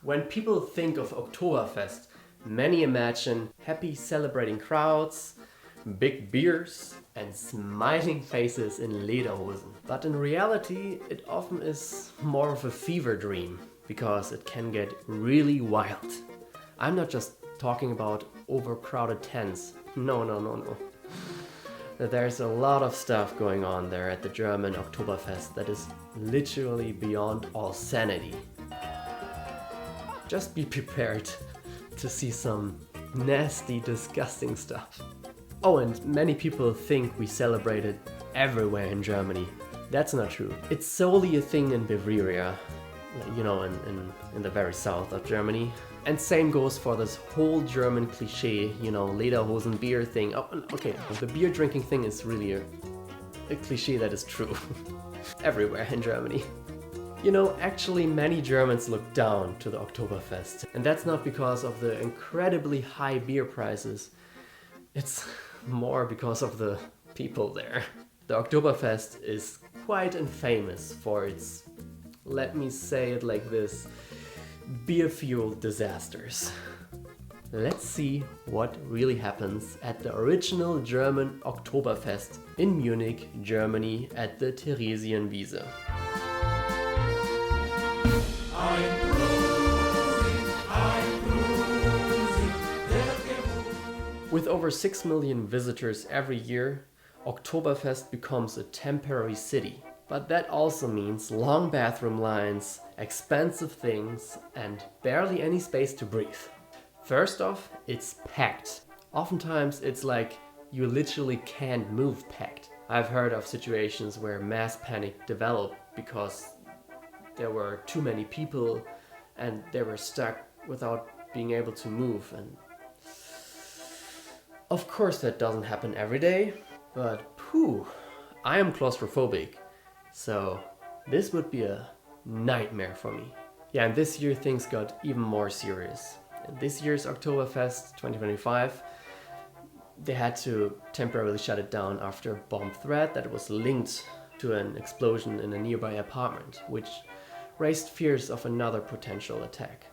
When people think of Oktoberfest, many imagine happy celebrating crowds, big beers, and smiling faces in Lederhosen. But in reality, it often is more of a fever dream, because it can get really wild. I'm not just talking about overcrowded tents. No. There's a lot of stuff going on there at the German Oktoberfest that is literally beyond all sanity. Just be prepared to see some nasty, disgusting stuff. Oh, and many people think we celebrate it everywhere in Germany. That's not true. It's solely a thing in Bavaria, in the very south of Germany. And same goes for this whole German cliche, Lederhosen beer thing. Oh, okay, the beer drinking thing is really a cliche that is true. Everywhere in Germany. Actually many Germans look down to the Oktoberfest. And that's not because of the incredibly high beer prices. It's more because of the people there. The Oktoberfest is quite infamous for its, let me say it like this, beer-fueled disasters. Let's see what really happens at the original German Oktoberfest in Munich, Germany at the Theresienwiese. With over 6 million visitors every year, Oktoberfest becomes a temporary city. But that also means long bathroom lines, expensive things, and barely any space to breathe. First off, it's packed. Oftentimes it's like you literally can't move packed. I've heard of situations where mass panic developed because there were too many people and they were stuck without being able to move. And of course that doesn't happen every day, but I am claustrophobic, so this would be a nightmare for me. Yeah, and this year things got even more serious. And this year's Oktoberfest 2025, they had to temporarily shut it down after a bomb threat that was linked to an explosion in a nearby apartment, which raised fears of another potential attack.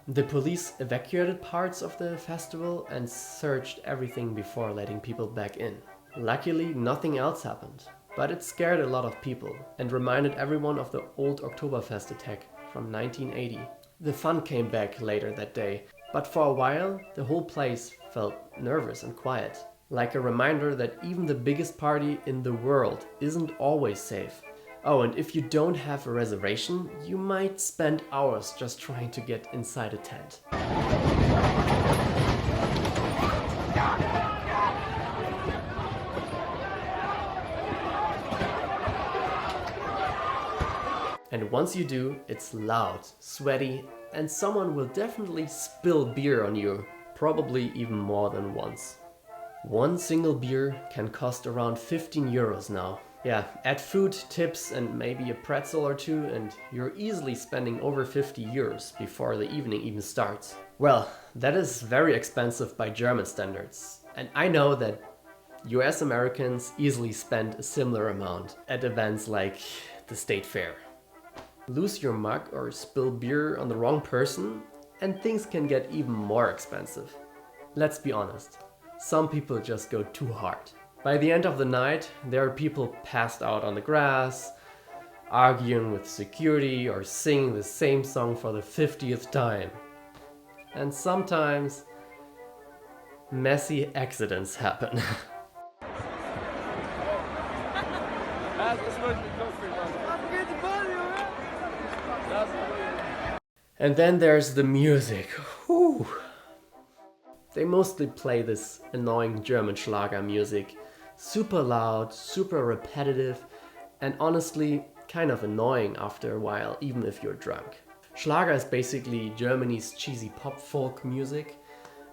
The police evacuated parts of the festival and searched everything before letting people back in. Luckily, nothing else happened, but it scared a lot of people and reminded everyone of the old Oktoberfest attack from 1980. The fun came back later that day, but for a while, the whole place felt nervous and quiet, like a reminder that even the biggest party in the world isn't always safe. Oh, and if you don't have a reservation, you might spend hours just trying to get inside a tent. And once you do, it's loud, sweaty, and someone will definitely spill beer on you, probably even more than once. One single beer can cost around 15 euros now. Yeah, add food, tips, and maybe a pretzel or two, and you're easily spending over 50 euros before the evening even starts. Well, that is very expensive by German standards. And I know that US Americans easily spend a similar amount at events like the State Fair. Lose your mug or spill beer on the wrong person, and things can get even more expensive. Let's be honest, some people just go too hard. By the end of the night, there are people passed out on the grass, arguing with security or singing the same song for the 50th time. And sometimes, messy accidents happen. And then there's the music. Whew. They mostly play this annoying German Schlager music. Super loud, super repetitive, and honestly kind of annoying after a while, even if you're drunk. Schlager is basically Germany's cheesy pop folk music,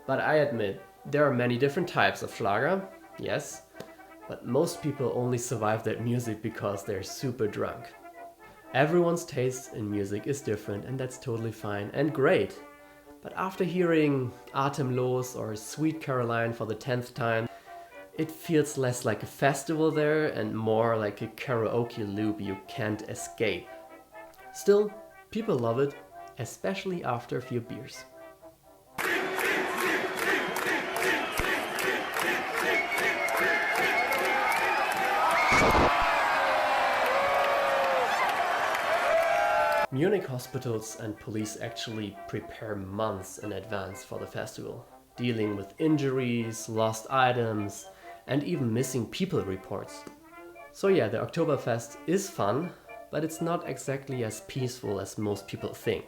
but I admit there are many different types of Schlager, yes, but most people only survive that music because they're super drunk. Everyone's taste in music is different, and that's totally fine and great. But after hearing Atemlos or Sweet Caroline for the 10th time, it feels less like a festival there and more like a karaoke loop you can't escape. Still, people love it, especially after a few beers. Munich hospitals and police actually prepare months in advance for the festival, dealing with injuries, lost items, and even missing people reports. So yeah, the Oktoberfest is fun, but it's not exactly as peaceful as most people think.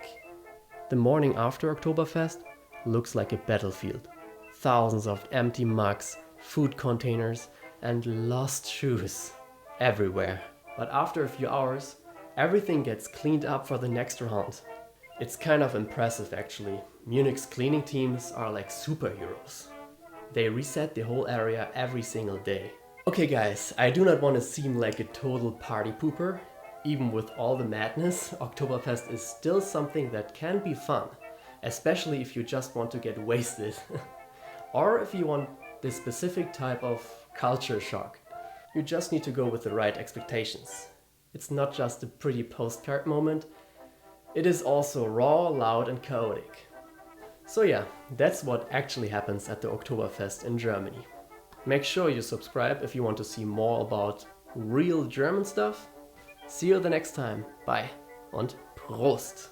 The morning after Oktoberfest looks like a battlefield. Thousands of empty mugs, food containers, and lost shoes everywhere. But after a few hours, everything gets cleaned up for the next round. It's kind of impressive actually. Munich's cleaning teams are like superheroes. They reset the whole area every single day. Okay guys, I do not want to seem like a total party pooper. Even with all the madness, Oktoberfest is still something that can be fun, especially if you just want to get wasted. Or if you want this specific type of culture shock. You just need to go with the right expectations. It's not just a pretty postcard moment, it is also raw, loud and chaotic. So yeah, that's what actually happens at the Oktoberfest in Germany. Make sure you subscribe if you want to see more about real German stuff. See you the next time. Bye und Prost!